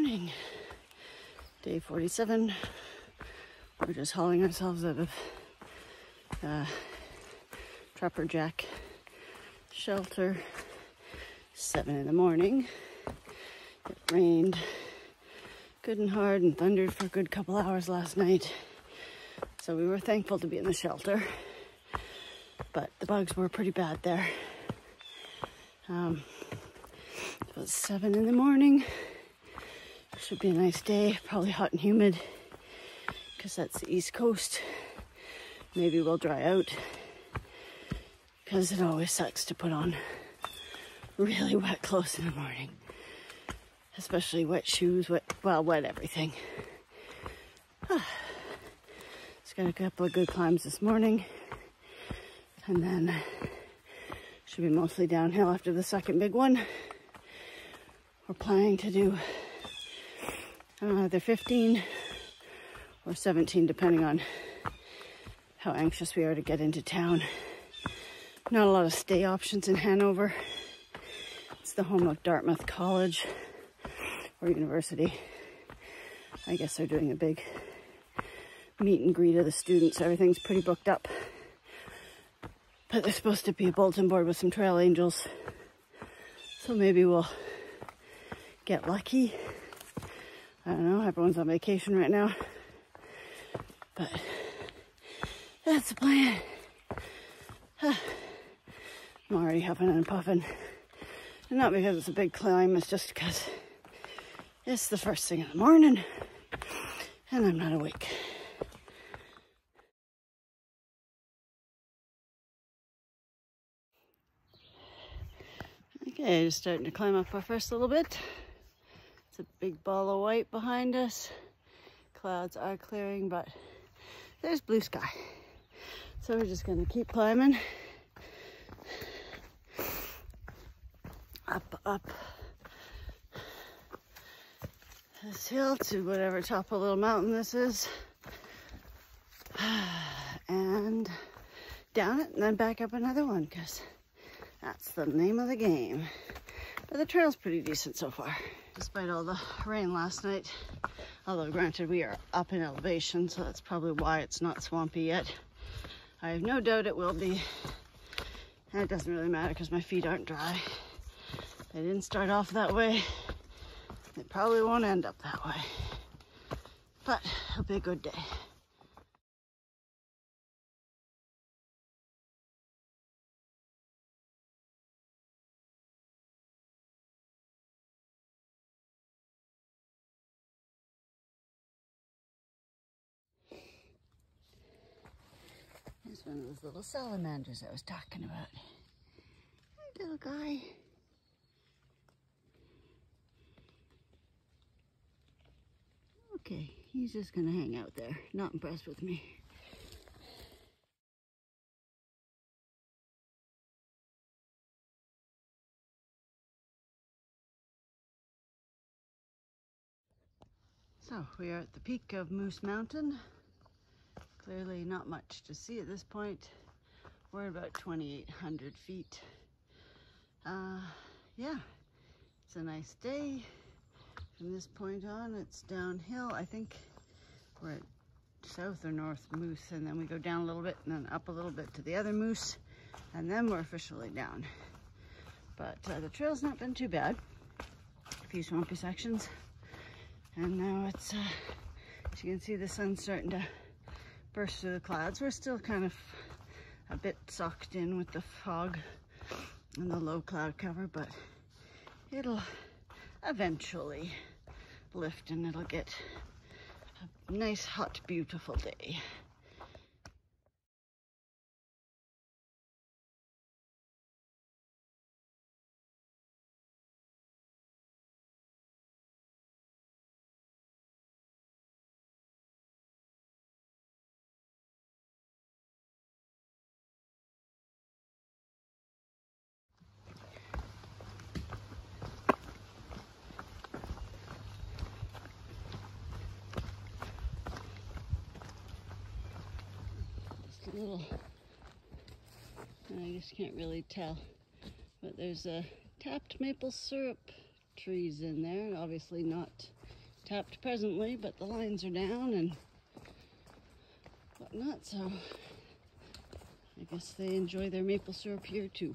morning. Day 47. We're just hauling ourselves out of Trapper Jack shelter. 7 in the morning. It rained good and hard and thundered for a good couple hours last night. So we were thankful to be in the shelter. But the bugs were pretty bad there. It was 7 in the morning. Should be a nice day, probably hot and humid because that's the East Coast. Maybe we'll dry out because it always sucks to put on really wet clothes in the morning, especially wet shoes, wet everything. Just got a couple of good climbs this morning, and then should be mostly downhill after the second big one. We're planning to do either 15 or 17, depending on how anxious we are to get into town. Not a lot of stay options in Hanover. It's the home of Dartmouth College or University. I guess they're doing a big meet and greet of the students. Everything's pretty booked up. But there's supposed to be a bulletin board with some trail angels. So maybe we'll get lucky. I don't know, everyone's on vacation right now. But that's the plan. I'm already huffing and puffing. And not because it's a big climb, it's just because it's the first thing in the morning and I'm not awake. Okay, just starting to climb up our first little bit. It's a big ball of white behind us. Clouds are clearing, but there's blue sky. So we're just gonna keep climbing. Up this hill to whatever top of little mountain this is. And down it and then back up another one, because that's the name of the game. But the trail's pretty decent so far, despite all the rain last night. Although granted, we are up in elevation, so that's probably why it's not swampy yet. I have no doubt it will be. And it doesn't really matter because my feet aren't dry. They didn't start off that way. They probably won't end up that way. But it'll be a good day. There's one of those little salamanders I was talking about. Hi, little guy. Okay, he's just gonna hang out there. Not impressed with me. So we are at the peak of Moose Mountain. Clearly not much to see at this point. We're about 2,800 feet. Yeah, it's a nice day. From this point on, it's downhill. I think we're at south or north Moose, and then we go down a little bit and then up a little bit to the other Moose, and then we're officially down. But the trail's not been too bad. A few swampy sections. And now it's, as you can see, the sun's starting to burst through the clouds. We're still kind of a bit socked in with the fog and the low cloud cover, but it'll eventually lift and it'll get a nice, hot, beautiful day. Little, I just can't really tell, but there's a tapped maple syrup trees in there. Obviously not tapped presently, but the lines are down and whatnot, so I guess they enjoy their maple syrup here too.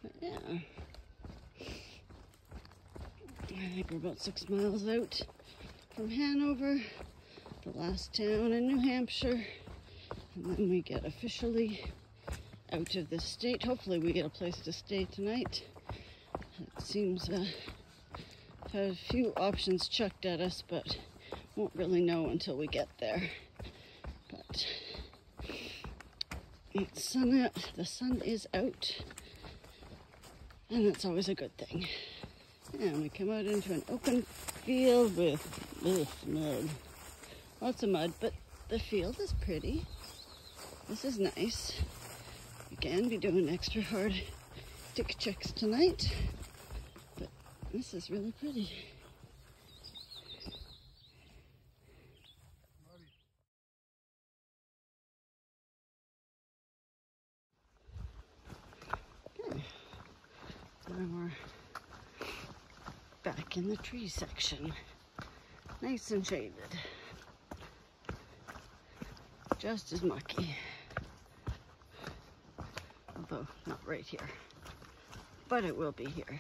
But yeah, I think we're about 6 miles out from Hanover, the last town in New Hampshire, and then we get officially out of the state. Hopefully we get a place to stay tonight. It seems I've had a few options chucked at us, but won't really know until we get there. But it's the sun is out, and that's always a good thing. And we come out into an open field with mud. Lots of mud, but the field is pretty. This is nice. We can be doing extra hard stick checks tonight, but this is really pretty. Okay, now we're back in the tree section, nice and shaded. Just as mucky, although not right here, but it will be here.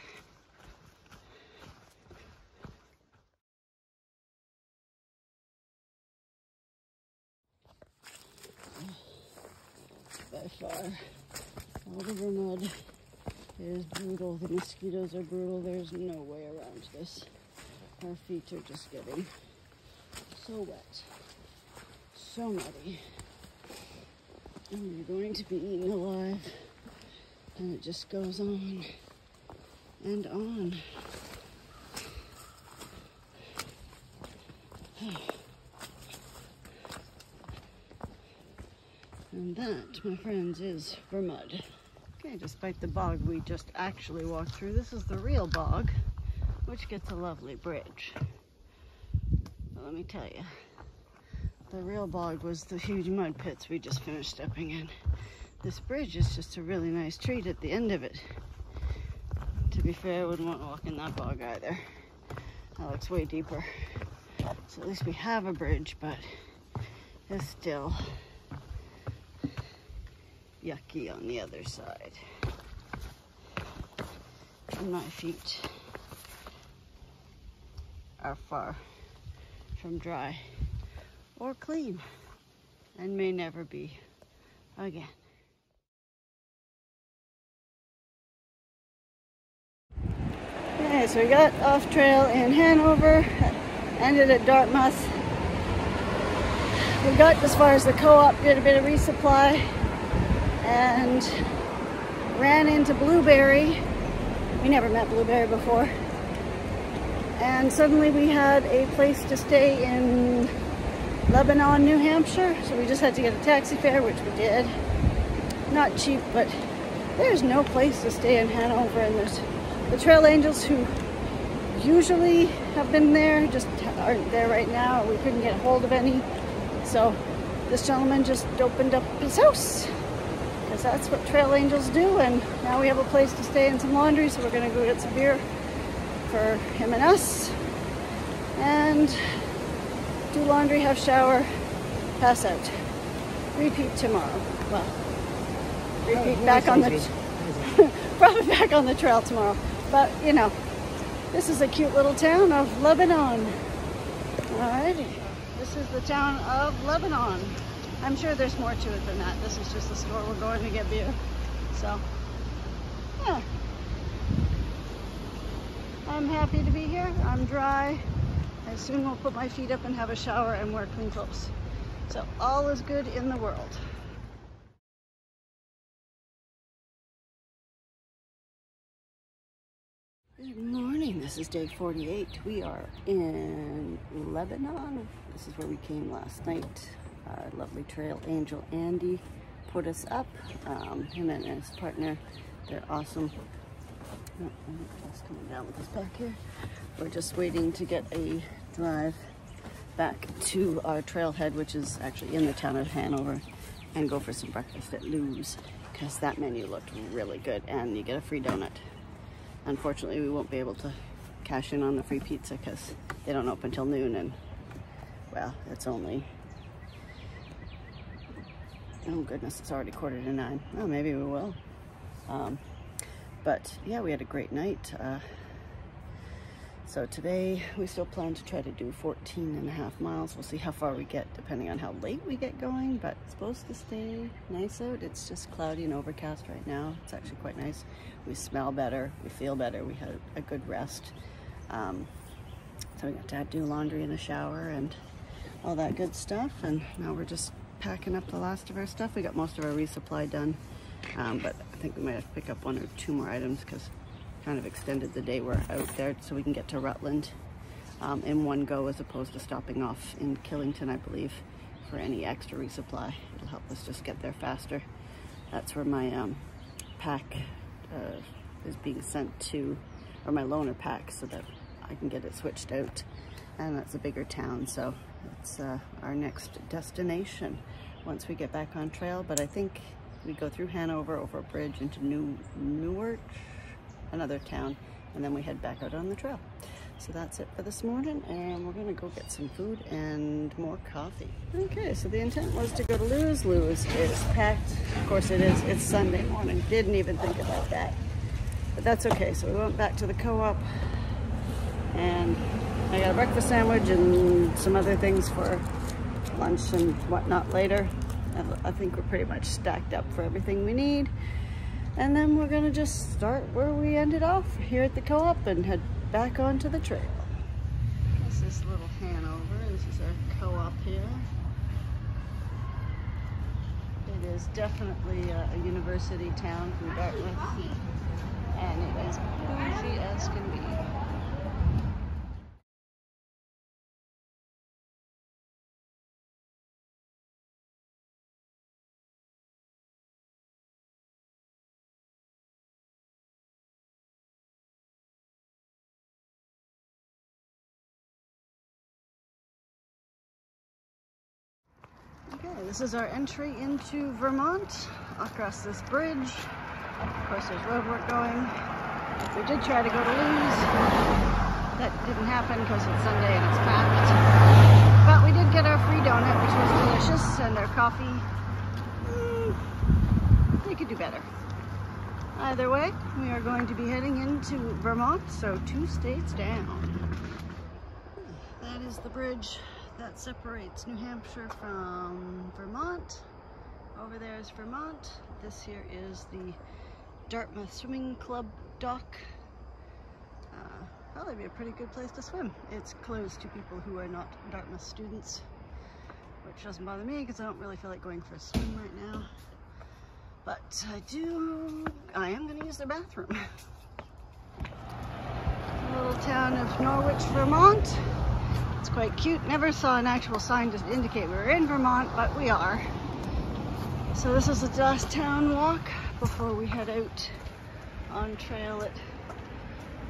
By far, all the Vermont is brutal. The mosquitoes are brutal. There's no way around this. Our feet are just getting so wet, so muddy, and we're going to be eaten alive. And it just goes on and on. And that, my friends, is Vermont. Okay, despite the bog we just actually walked through, this is the real bog, which gets a lovely bridge. But let me tell you, the real bog was the huge mud pits we just finished stepping in. This bridge is just a really nice treat at the end of it. To be fair, I wouldn't want to walk in that bog either. That looks way deeper. So at least we have a bridge, but it's still yucky on the other side. And my feet are far from dry or clean, and may never be again. Okay, so we got off trail in Hanover, ended at Dartmouth. We got as far as the co-op, did a bit of resupply, and ran into Blueberry. We never met Blueberry before. And suddenly we had a place to stay in Lebanon, New Hampshire. So we just had to get a taxi fare, which we did. Not cheap, but there's no place to stay in Hanover. And there's the Trail Angels, who usually have been there, just aren't there right now. We couldn't get a hold of any. So this gentleman just opened up his house, because that's what Trail Angels do. And now we have a place to stay and some laundry, so we're gonna go get some beer for him and us, and do laundry, have shower, pass out. Repeat tomorrow. Well, repeat back on the probably back on the trail tomorrow. But you know, this is a cute little town of Lebanon. Alrighty, this is the town of Lebanon. I'm sure there's more to it than that. This is just the store we're going to get beer. So, yeah. I'm happy to be here. I'm dry. I soon will put my feet up and have a shower and wear clean clothes. So all is good in the world. Good morning. This is day 48. We are in Lebanon. This is where we came last night. Our lovely trail angel Andy put us up. Him and his partner, they're awesome. Oh, that's coming down with us back here. We're just waiting to get a drive back to our trailhead, which is actually in the town of Hanover, and go for some breakfast at Lou's, because that menu looked really good, and you get a free donut. Unfortunately, we won't be able to cash in on the free pizza because they don't open till noon, and well, it's only, oh goodness, it's already 8:45. Oh, maybe we will. But yeah, we had a great night. So today we still plan to try to do 14.5 miles. We'll see how far we get depending on how late we get going, but it's supposed to stay nice out. It's just cloudy and overcast right now. It's actually quite nice. We smell better, we feel better, we had a good rest. So we got to do laundry and a shower and all that good stuff, and now we're just packing up the last of our stuff. We got most of our resupply done, but I think we might have to pick up 1 or 2 more items because kind of extended the day we're out there so we can get to Rutland in one go, as opposed to stopping off in Killington, I believe, for any extra resupply. It'll help us just get there faster. That's where my pack is being sent to, or my loaner pack, so that I can get it switched out, and that's a bigger town, so it's our next destination once we get back on trail. But I think we go through Hanover, over a bridge into Newark, another town, and then we head back out on the trail. So that's it for this morning, and we're gonna go get some food and more coffee. Okay, so the intent was to go to Lou's. Lou's is packed. Of course it is. It's Sunday morning. Didn't even think about that. But that's okay. So we went back to the co-op, and I got a breakfast sandwich and some other things for lunch and whatnot later. I think we're pretty much stacked up for everything we need. And then we're gonna just start where we ended off, here at the co-op, and head back onto the trail. This is little Hanover. This is our co-op here. It is definitely a university town from Dartmouth, and it is bougie as can be. Okay, this is our entry into Vermont, across this bridge. Of course, there's road work going. We did try to go to Lou's. That didn't happen because it's Sunday and it's packed. But we did get our free donut, which was delicious, and our coffee. We could do better. Either way, we are going to be heading into Vermont, so 2 states down. That is the bridge that separates New Hampshire from Vermont. Over there is Vermont. This here is the Dartmouth Swimming Club dock. Probably be a pretty good place to swim. It's closed to people who are not Dartmouth students, which doesn't bother me because I don't really feel like going for a swim right now. But I am going to use their bathroom. The little town of Norwich, Vermont. It's quite cute. Never saw an actual sign to indicate we were in Vermont, but we are. So this is the last town walk before we head out on trail at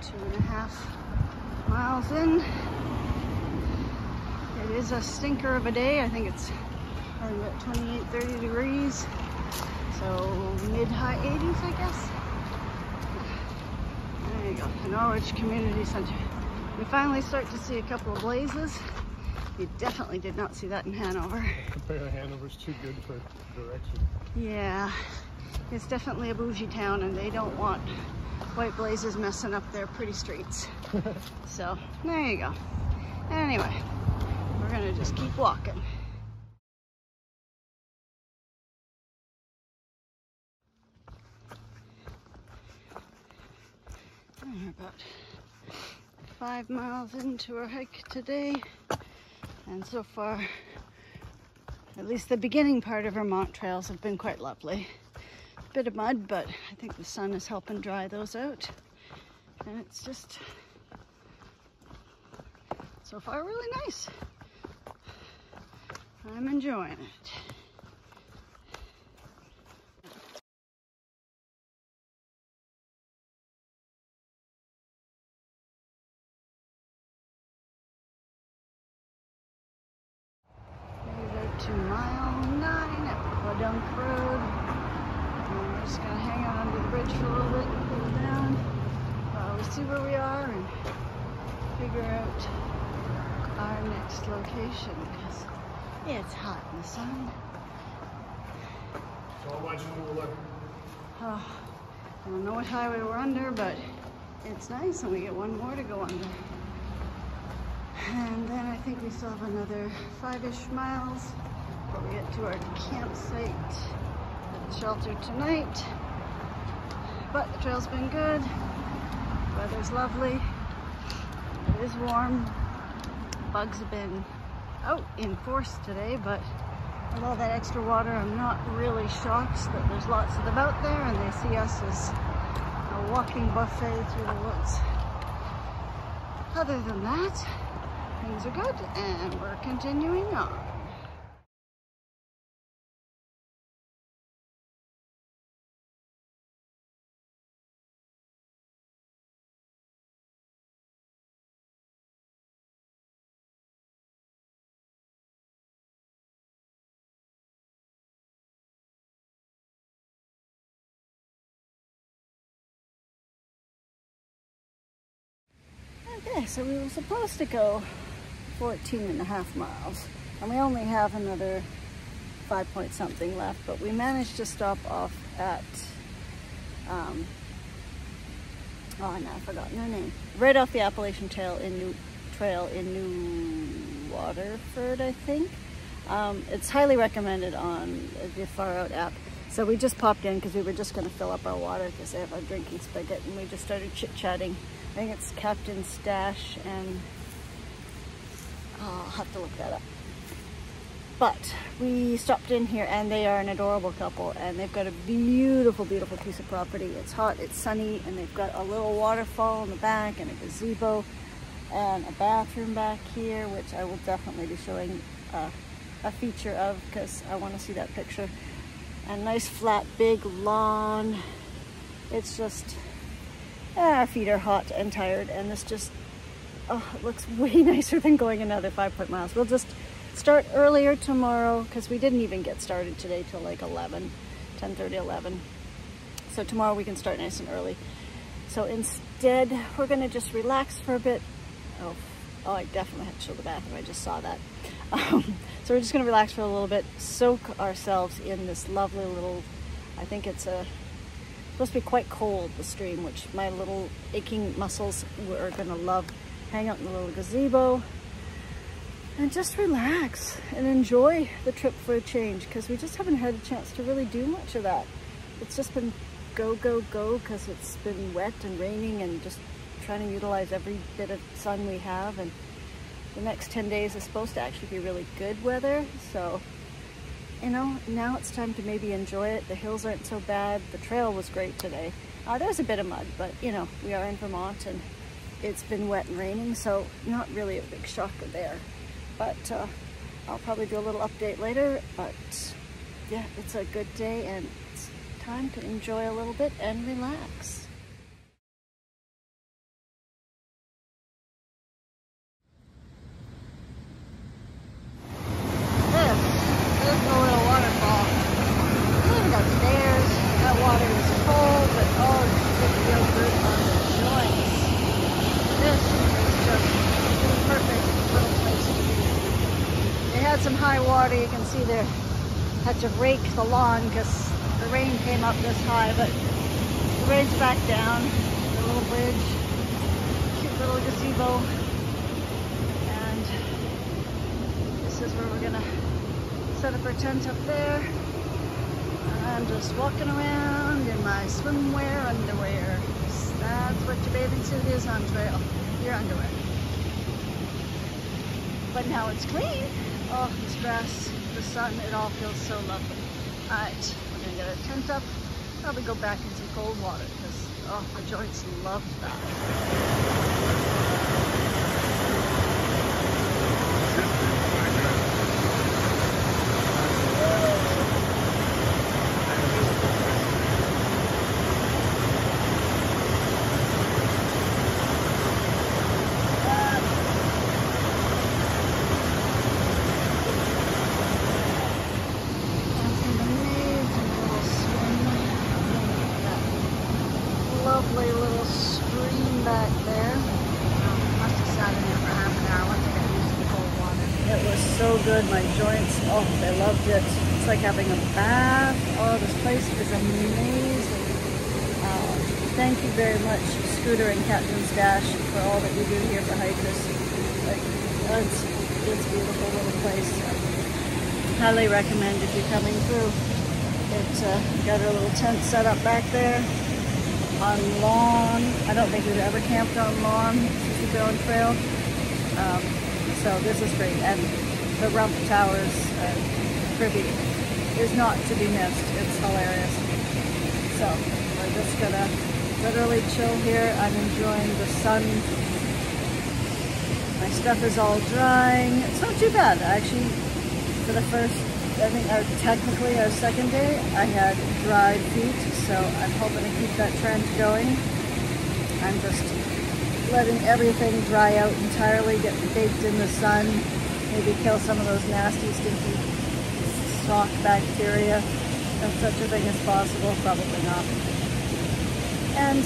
2.5 miles in. It is a stinker of a day. I think it's about 28, 30 degrees. So mid-high 80s, I guess. There you go, the Norwich Community Center. We finally start to see a couple of blazes. You definitely did not see that in Hanover. Apparently Hanover's too good for direction. Yeah, it's definitely a bougie town, and they don't want white blazes messing up their pretty streets. So there you go. Anyway, we're gonna just keep walking. We're about 5 miles into our hike today, and so far, at least the beginning part of Vermont trails have been quite lovely. A bit of mud, but I think the sun is helping dry those out, and it's just so far really nice. I'm enjoying it. To mile 9 at Podunk Road. And we're just gonna hang out under the bridge for a little bit and cool down while we see where we are and figure out our next location because it's hot in the sun. So much cooler. Oh, I don't know what highway we're under, but it's nice and we get one more to go under. And then I think we still have another 5-ish miles before we get to our campsite at the shelter tonight. But the trail's been good, weather's lovely, it is warm. Bugs have been out in force today, but with all that extra water, I'm not really shocked that there's lots of them out there and they see us as a walking buffet through the woods. Other than that, things are good and we're continuing on. Okay, so we were supposed to go 14.5 miles, and we only have another 5 point something left, but we managed to stop off at, oh, I've forgotten her name, right off the Appalachian Trail in New Waterford, I think. It's highly recommended on the Far Out app. So we just popped in because we were just going to fill up our water because they have a drinking spigot, and we just started chit-chatting. I think it's Captain Stash and I'll have to look that up. But we stopped in here and they are an adorable couple and they've got a beautiful, beautiful piece of property. It's hot, it's sunny, and they've got a little waterfall in the back and a gazebo and a bathroom back here, which I will definitely be showing a feature of because I want to see that picture. A nice flat big lawn. It's just, our feet are hot and tired, and this just, oh, it looks way nicer than going another 5 point miles. We'll just start earlier tomorrow because we didn't even get started today till like 10:30, 11. So tomorrow we can start nice and early. So instead, we're gonna just relax for a bit. Oh, I definitely had to show the bathroom, I just saw that. So we're just gonna relax for a little bit, soak ourselves in this lovely little, I think it's supposed to be quite cold, the stream, which my little aching muscles are gonna love. Hang out in the little gazebo and just relax and enjoy the trip for a change because we just haven't had a chance to really do much of that. It's just been go, go, go because it's been wet and raining and just trying to utilize every bit of sun we have. And the next 10 days is supposed to actually be really good weather. So, you know, now it's time to maybe enjoy it. The hills aren't so bad. The trail was great today. There's a bit of mud, but you know, we are in Vermont and it's been wet and raining, so not really a big shocker there. But I'll probably do a little update later, but yeah, it's a good day and it's time to enjoy a little bit and relax. Some high water, you can see there, had to rake the lawn because the rain came up this high, but the rain's back down. The little bridge, cute little gazebo, and this is where we're gonna set up our tent up there. I'm just walking around in my swimwear underwear. That's what your bathing suit is on trail, your underwear. But now it's clean. Oh, this grass, the sun, it all feels so lovely. Alright, we're gonna get our tent up, probably go back in some cold water because, oh, my joints love that. Lovely little stream back so good. My joints, oh, they loved it. It's like having a bath. Oh, this place is amazing. Thank you very much, Scooter and Captain's Dash, for all that you do here for hikers. Like, it's a beautiful little place. Highly recommend if you're coming through. It's got a little tent set up back there on lawn. I don't think we've ever camped on lawn since we've been on trail. So this is great. And the Rump Towers tribute is not to be missed. It's hilarious. So we're just gonna literally chill here. I'm enjoying the sun. My stuff is all drying. It's not too bad. Actually, for the first, I think technically our second day, I had dried feet, so I'm hoping to keep that trend going. I'm just letting everything dry out entirely, get baked in the sun, maybe kill some of those nasty, stinky sock bacteria, if such a thing as possible, probably not. And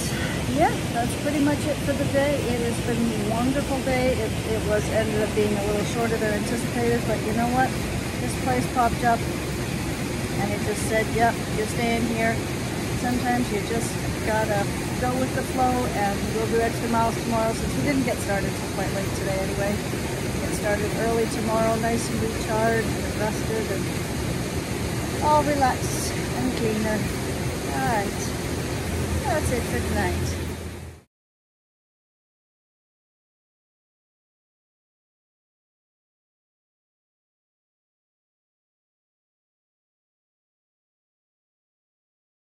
yeah, that's pretty much it for the day. It has been a wonderful day. It ended up being a little shorter than anticipated, but you know what? This place popped up and it just said, yep, you're staying here. Sometimes you just gotta go with the flow, and we'll do extra miles tomorrow since we didn't get started until quite late today anyway. Get started early tomorrow, nice and recharged and rested and all relaxed and cleaner. Alright, that's it for tonight.